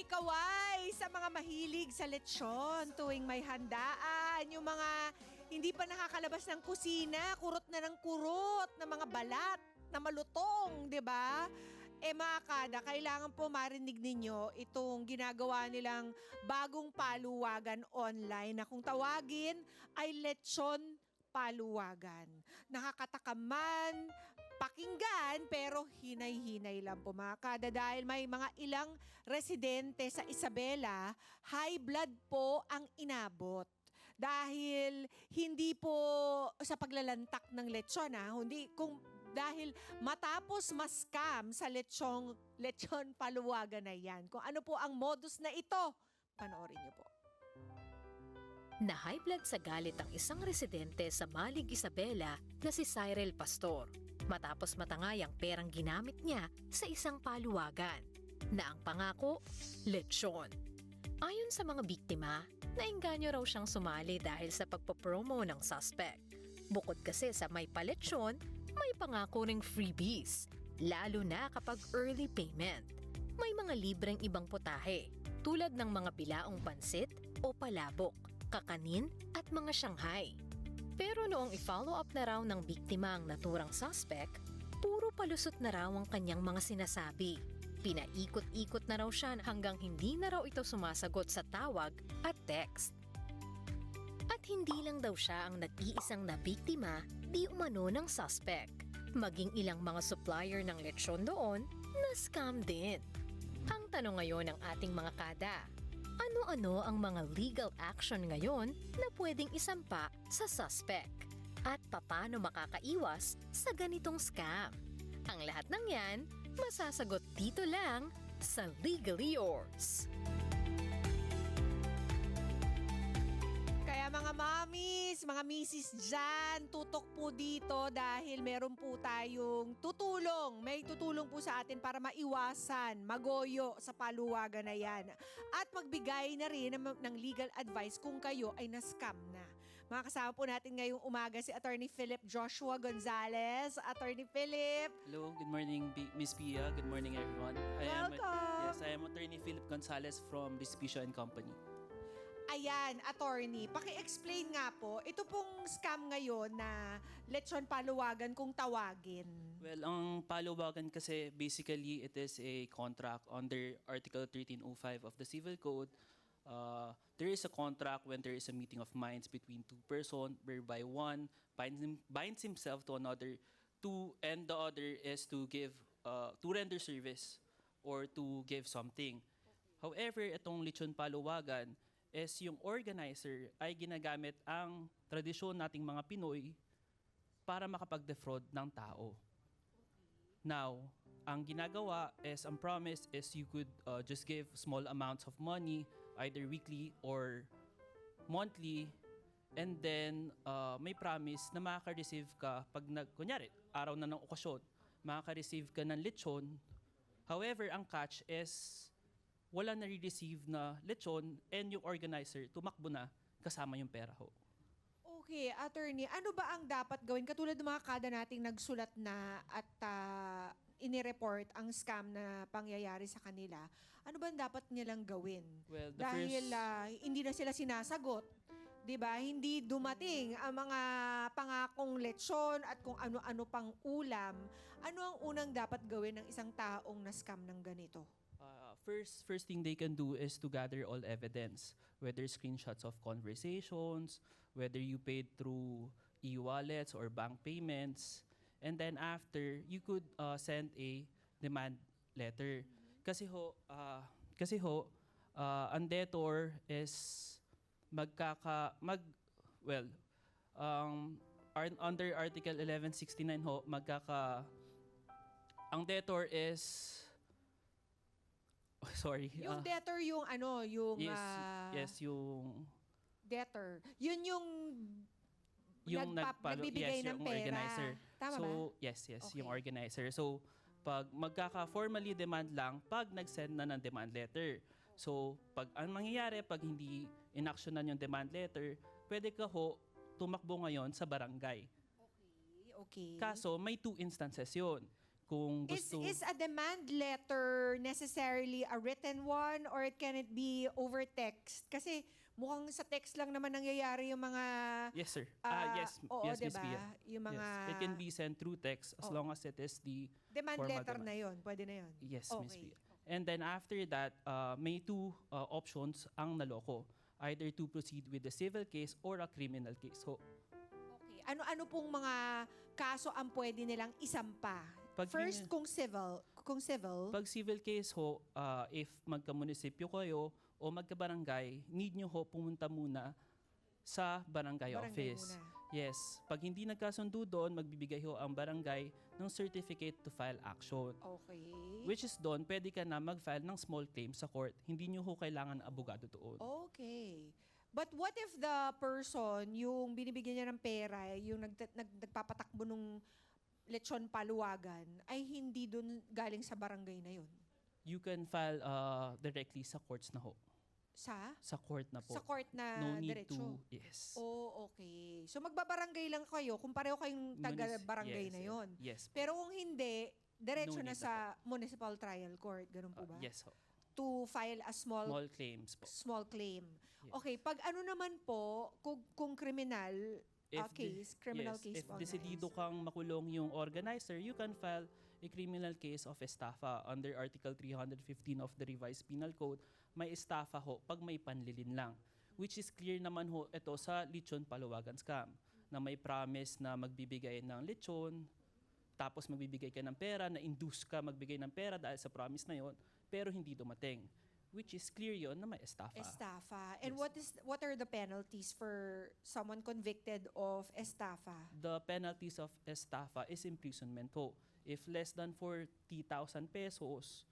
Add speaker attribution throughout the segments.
Speaker 1: Kaway-kaway sa mga mahilig sa lechon tuwing may handaan. Yung mga hindi pa nakakalabas ng kusina, kurot na ng kurot, na mga balat na malutong, di ba? Mga kada, kailangan po marinig ninyo itong ginagawa nilang bagong paluwagan online na kung tawagin ay lechon paluwagan. Nakakatakaman, pakinggan pero hinay-hinay lang po mga kada dahil may mga ilang residente sa Isabela, high blood po ang inabot. Dahil hindi po sa paglalantak ng lechon hindi dahil matapos ma-scam sa lechon paluwagan na yan. Kung ano po ang modus na ito, panoorin niyo po.
Speaker 2: Na-high blood sa galit ang isang residente sa Malig, Isabela na si Cyril Pastor matapos matangay ang perang ginamit niya sa isang paluwagan na ang pangako, lechon. Ayon sa mga biktima, naengganyo raw siyang sumali dahil sa pagpapromo ng suspect. Bukod kasi sa may palechon, may pangako ring freebies, lalo na kapag early payment. May mga libreng ibang putahe tulad ng mga bilaong pansit o palabok, kakanin at mga Shanghai. Pero noong i-follow up na raw ng biktima ang naturang suspect, puro palusot na raw ang kanyang mga sinasabi. Pinaikot-ikot na raw siya hanggang hindi na raw ito sumasagot sa tawag at text. At hindi lang daw siya ang nag-iisang na biktima di umano ng suspect. Maging ilang mga supplier ng lechon doon na scam din. Ang tanong ngayon ng ating mga kada, ano-ano ang mga legal action ngayon na pwedeng isampa sa suspect? At paano makakaiwas sa ganitong scam? Ang lahat ng yan, masasagot dito lang sa Legally Yours.
Speaker 1: Kaya mga mommies, mga misis dyan, tutok po dito dahil meron po tayong tutulong. May tutulong po sa atin para maiwasan, magoyo sa paluwagan na yan. At magbigay na rin ng legal advice kung kayo ay na-scam na. Mga kasama po natin ngayong umaga si Attorney Philip Joshua Gonzalez. Attorney Philip.
Speaker 3: Hello, good morning Miss Pia. Good morning everyone.
Speaker 1: Welcome.
Speaker 3: I am Attorney Philip Gonzalez from Respicio and Company.
Speaker 1: Ayan, attorney, paki-explain nga po, ito pong scam ngayon na lechon paluwagan kung tawagin.
Speaker 3: Well, ang paluwagan kasi basically it is a contract under Article 1305 of the Civil Code. There is a contract when there is a meeting of minds between two persons whereby one binds himself to another and the other is to give to render service or to give something. However, itong lechon paluwagan is yung organizer ay ginagamit ang tradisyon nating mga Pinoy para makapag-defraud ng tao. Now, ang ginagawa is, ang promise is you could just give small amounts of money, either weekly or monthly, and then may promise na makaka-receive ka pag kunyari, araw na ng okasyon, makaka-receive ka ng lechon. However, ang catch is wala na-receive na lechon and yung organizer tumakbo na kasama yung pera ho.
Speaker 1: Okay, attorney, ano ba ang dapat gawin? Katulad ng mga kada nating nagsulat na at inireport ang scam na pangyayari sa kanila, ano ba ang dapat nilang gawin?
Speaker 3: Well,
Speaker 1: Dahil hindi na sila sinasagot. 'Di ba? Hindi dumating ang mga pangakong lechon at kung ano-ano pang ulam. Ano ang unang dapat gawin ng isang taong na-scam ng ganito?
Speaker 3: First thing they can do is to gather all evidence, whether screenshots of conversations, whether you paid through e-wallets or bank payments, and then after you could send a demand letter. Kasi ang debtor is under Article 1169 ho, ang debtor is sorry.
Speaker 1: Yung debtor yung
Speaker 3: Yes, yung
Speaker 1: debtor. Yun yung nagbibigay ng
Speaker 3: yung
Speaker 1: pera.
Speaker 3: organizer.
Speaker 1: Tama
Speaker 3: so,
Speaker 1: ba?
Speaker 3: Yes,
Speaker 1: Okay.
Speaker 3: yung organizer. So, pag magkaka-formally demand lang, pag nag-send na ng demand letter. So, pag ang mangyayari, pag hindi inaksyonan yung demand letter, pwede ka tumakbo ngayon sa barangay.
Speaker 1: Okay.
Speaker 3: Kaso, may two instances yun. kung gusto...
Speaker 1: Is a demand letter necessarily a written one or can it be over text? Kasi mukhang sa text lang naman nangyayari yung mga
Speaker 3: Yes, sir. Yes,
Speaker 1: oo,
Speaker 3: yes, Miss
Speaker 1: diba?
Speaker 3: Pia.
Speaker 1: Yung mga
Speaker 3: Yes. It can be sent through text as
Speaker 1: Oh.
Speaker 3: long as it is the
Speaker 1: demand
Speaker 3: formal
Speaker 1: letter
Speaker 3: demand.
Speaker 1: na yon, pwede na yon.
Speaker 3: Yes, Miss
Speaker 1: Okay.
Speaker 3: Pia. And then after that, may two options ang naloko. Either to proceed with the civil case or a criminal case. So,
Speaker 1: Okay. Ano-ano pong mga kaso ang pwede nilang isampa?
Speaker 3: Pag
Speaker 1: First,
Speaker 3: criminal-
Speaker 1: kung civil,
Speaker 3: pag civil case ho, if magka-munisipyo kayo o magka-barangay, need nyo ho pumunta muna sa barangay,
Speaker 1: barangay
Speaker 3: office.
Speaker 1: muna.
Speaker 3: Yes. Pag hindi nagkasundo doon, magbibigay ho ang barangay ng certificate to file action.
Speaker 1: Okay.
Speaker 3: Which is doon, pwede ka na mag-file ng small claim sa court. Hindi nyo ho kailangan ng abogado doon.
Speaker 1: Okay. But what if the person, yung binibigyan niya ng pera, yung nagpapatakbo nung lechon paluwagan, ay hindi dun galing sa barangay na yun?
Speaker 3: You can file directly sa courts na ho. Sa court na po.
Speaker 1: Sa court na
Speaker 3: No need
Speaker 1: diretso?
Speaker 3: to, yes.
Speaker 1: Oh, okay. So magbabarangay lang kayo kung pareho kayong taga-barangay
Speaker 3: Yes,
Speaker 1: na yon.
Speaker 3: Yes.
Speaker 1: Pero kung hindi, diretso
Speaker 3: No
Speaker 1: na
Speaker 3: need
Speaker 1: sa municipal trial court, ganun po ba?
Speaker 3: Yes ho.
Speaker 1: To file a small
Speaker 3: Small claims po.
Speaker 1: claim.
Speaker 3: Yes.
Speaker 1: Okay, pag ano naman po, kung criminal
Speaker 3: If
Speaker 1: case, criminal
Speaker 3: yes,
Speaker 1: case
Speaker 3: if
Speaker 1: po ang
Speaker 3: desidido
Speaker 1: nais.
Speaker 3: kang makulong yung organizer, you can file a criminal case of estafa under Article 315 of the Revised Penal Code. May estafa ho pag may panlilin lang. Which is clear naman ho ito sa lechon paluwagan scam na may promise na magbibigay ng lechon, tapos magbibigay ka ng pera, na-induce ka magbigay ng pera dahil sa promise na yon, pero hindi dumating. Which is clear yon na may estafa.
Speaker 1: Estafa. And
Speaker 3: Yes.
Speaker 1: what are the penalties for someone convicted of estafa?
Speaker 3: The penalties of estafa is imprisonment ho. If less than 40,000 pesos,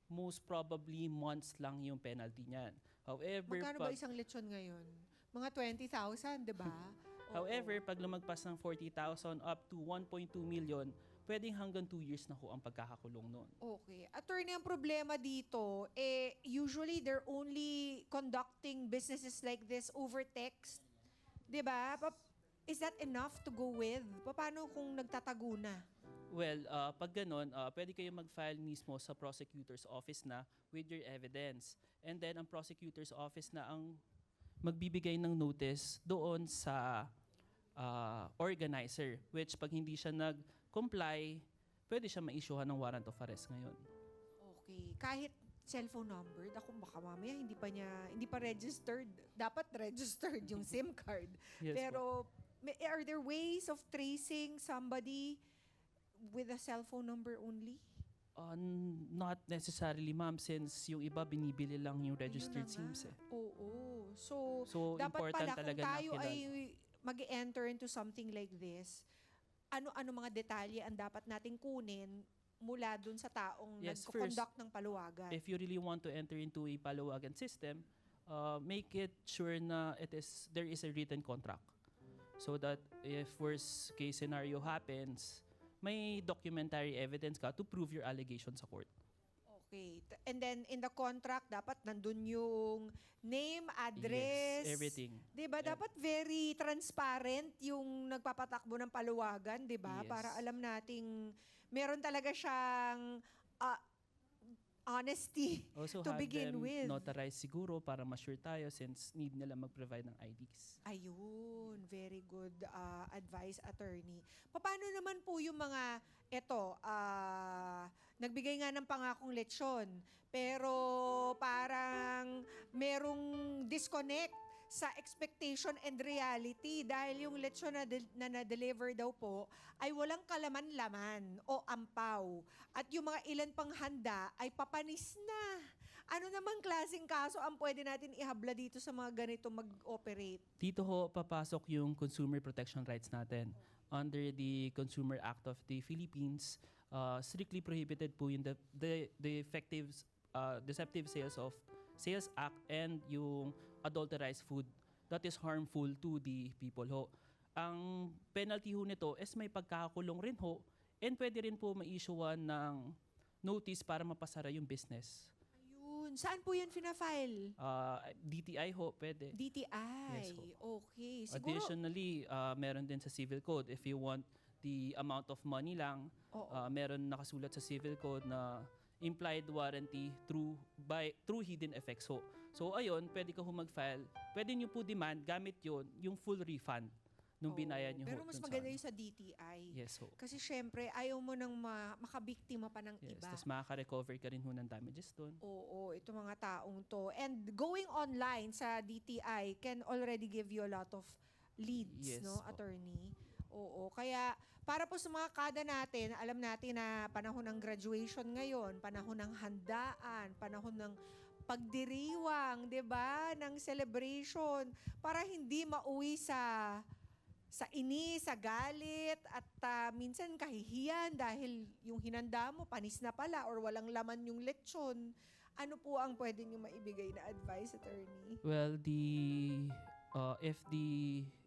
Speaker 3: most probably months lang yung penalty niyan. However,
Speaker 1: Magkano ba isang lechon ngayon? Mga 20,000, di ba? Oo.
Speaker 3: however, pag lumagpas ng 40,000 up to 1.2 million, pwedeng hanggang 2 years na ho ang pagkakakulong nun.
Speaker 1: Okay. Attorney, ang problema dito, usually they're only conducting businesses like this over text. 'Di ba? Is that enough to go with? Paano kung nagtatago na?
Speaker 3: Well, pag ganon, pwede kayo mag-file mismo sa prosecutor's office na with your evidence. And then, ang prosecutor's office na ang magbibigay ng notice doon sa organizer, which pag hindi siya nag-comply, pwede siya ma-issuehan ng warrant of arrest ngayon.
Speaker 1: Okay. Kahit cellphone number, ako baka mamaya hindi pa registered. Dapat registered yung SIM card.
Speaker 3: Yes po.
Speaker 1: Pero are there ways of tracing somebody with a cell phone number only?
Speaker 3: Not necessarily, ma'am, since yung iba binibili lang yung registered
Speaker 1: Ayun na
Speaker 3: SIMs
Speaker 1: nga.
Speaker 3: eh.
Speaker 1: Oo. So,
Speaker 3: So,
Speaker 1: dapat
Speaker 3: important
Speaker 1: pala kung
Speaker 3: talaga na
Speaker 1: tayo
Speaker 3: kilala.
Speaker 1: ay mag-enter into something like this, ano-ano mga detalye ang dapat nating kunin mula dun sa taong
Speaker 3: Yes,
Speaker 1: nagko-conduct ng paluwagan?
Speaker 3: If you really want to enter into a paluwagan system, make it sure na there is a written contract. So that if worst case scenario happens, may documentary evidence ka to prove your allegation sa court.
Speaker 1: Okay. And then in the contract, dapat nandun yung name, address.
Speaker 3: Yes, everything.
Speaker 1: 'Di ba? Dapat very transparent yung nagpapatakbo ng paluwagan, 'di ba?
Speaker 3: Yes.
Speaker 1: Para alam nating meron talaga siyang honesty
Speaker 3: Also
Speaker 1: to
Speaker 3: have
Speaker 1: begin
Speaker 3: them
Speaker 1: with.
Speaker 3: notarize siguro para ma-sure tayo since need nila mag-provide ng IDs.
Speaker 1: Ayun, very good advice, attorney. Paano naman po yung mga, nagbigay nga ng pangakong lechon, pero parang merong disconnect sa expectation and reality dahil yung lechon na na-deliver daw po ay walang kalaman-laman o ampaw. At yung mga ilan pang handa ay papanis na. Ano namang klaseng kaso ang pwede natin ihabla dito sa mga ganito mag-operate?
Speaker 3: Dito ho papasok yung consumer protection rights natin. Under the Consumer Act of the Philippines, strictly prohibited po yung the effective deceptive sales act and yung adulterized food that is harmful to the people ho. Ang penalty ho nito is may pagkakakulong rin ho and pwede rin po ma-issuean ng notice para mapasara yung business.
Speaker 1: Ayun. Saan po yan fina-file?
Speaker 3: DTI ho, pwede.
Speaker 1: DTI.
Speaker 3: Yes,
Speaker 1: Okay. Siguro,
Speaker 3: Additionally, meron din sa civil code if you want the amount of money lang.
Speaker 1: Oo.
Speaker 3: Meron nakasulat sa civil code na implied warranty through hidden effects. So ayun, pwede ka mag-file. Pwede nyo po demand gamit yung full refund nung
Speaker 1: Oo.
Speaker 3: binayad nyo.
Speaker 1: Pero mas maganda yung sa DTI.
Speaker 3: Yes ho.
Speaker 1: Kasi syempre, ayaw mo nang makabiktima pa ng
Speaker 3: Yes,
Speaker 1: iba.
Speaker 3: tapos makaka-recover ka rin ho ng damages doon.
Speaker 1: Oo, ito mga taong to. And going online sa DTI can already give you a lot of leads,
Speaker 3: Yes
Speaker 1: no,
Speaker 3: po.
Speaker 1: attorney? Oo, kaya para po sa mga kada natin, alam natin na panahon ng graduation ngayon, panahon ng handaan, panahon ng pagdiriwang, 'di ba, ng celebration, para hindi mauwi sa inis, sa galit, at minsan kahihiyan dahil yung hinanda mo, panis na pala, or walang laman yung lechon. Ano po ang pwede nyo maibigay na advice, attorney?
Speaker 3: Well,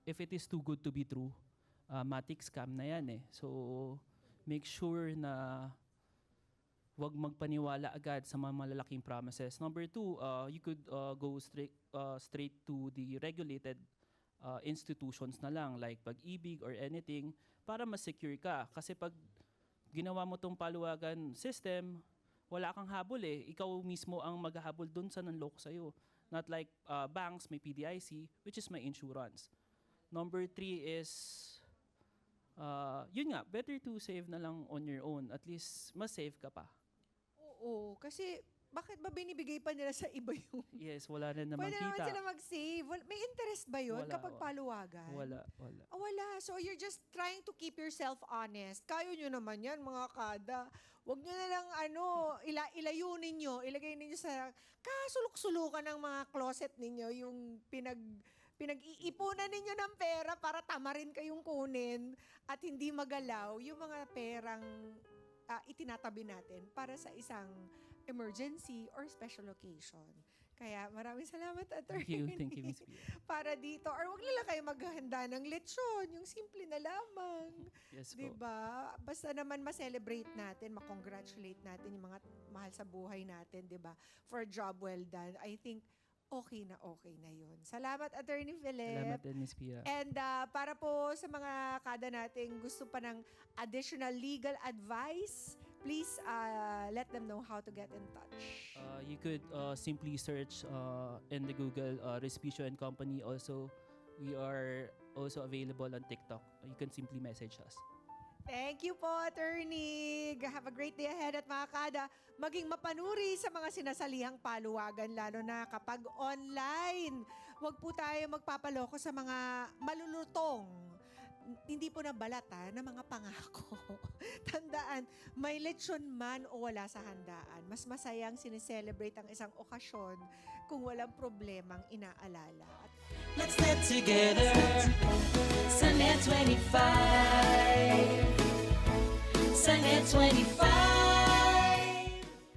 Speaker 3: if it is too good to be true, matic scam na yan eh. So, make sure na wag magpaniwala agad sa mga malalaking promises. Number two, you could go straight to the regulated institutions na lang, like Pag-ibig or anything, para mas secure ka. Kasi pag ginawa mo tong paluwagan system, wala kang habol eh. Ikaw mismo ang maghahabol dun sa nanloko sa'yo. Not like banks, may PDIC, which is my insurance. Number three is, yun nga, better to save na lang on your own. At least, mas save ka pa.
Speaker 1: Oo, kasi bakit ba binibigay pa nila sa iba yung...
Speaker 3: Yes, wala rin naman
Speaker 1: Pwede naman
Speaker 3: kita.
Speaker 1: sila mag-save. May interest ba yun
Speaker 3: Wala,
Speaker 1: kapag
Speaker 3: wala.
Speaker 1: paluwagan?
Speaker 3: Wala.
Speaker 1: Wala. So you're just trying to keep yourself honest. Kayo nyo naman yan, mga kada. Huwag nyo na lang, ilayunin nyo, ilagay ninyo sa kasulok-sulukan ng mga closet ninyo, yung pinag-iipunan ninyo ng pera para tamarin kayong kunin at hindi magalaw yung mga perang itinatabi natin para sa isang emergency or special occasion. Kaya maraming salamat, attorney.
Speaker 3: Thank you, Ms. Pia.
Speaker 1: Para dito. Or wag na lang kayo maghahanda ng lechon. Yung simple na lamang.
Speaker 3: Yes po.
Speaker 1: Diba? Basta naman ma-celebrate natin, ma-congratulate natin yung mga mahal sa buhay natin, diba? For a job well done. I think okay na yun. Salamat, Attorney Philip.
Speaker 3: Salamat din, Ms. Pia.
Speaker 1: And para po sa mga kada natin gusto pa ng additional legal advice, please let them know how to get in touch.
Speaker 3: You could simply search in the Google Respicio and Company. Also, we are also available on TikTok. You can simply message us.
Speaker 1: Thank you po, Attorney. Have a great day ahead at mga kada, maging mapanuri sa mga sinasalihang paluwagan, lalo na kapag online. Huwag po tayo magpapaloko sa mga malulutong, hindi po na balat na mga pangako. Tandaan, may lechon man o wala sa handaan, mas masayang sineselebrate ang isang okasyon kung walang problemang inaalala.
Speaker 4: Let's get together. Sunday 25. Sunday 25.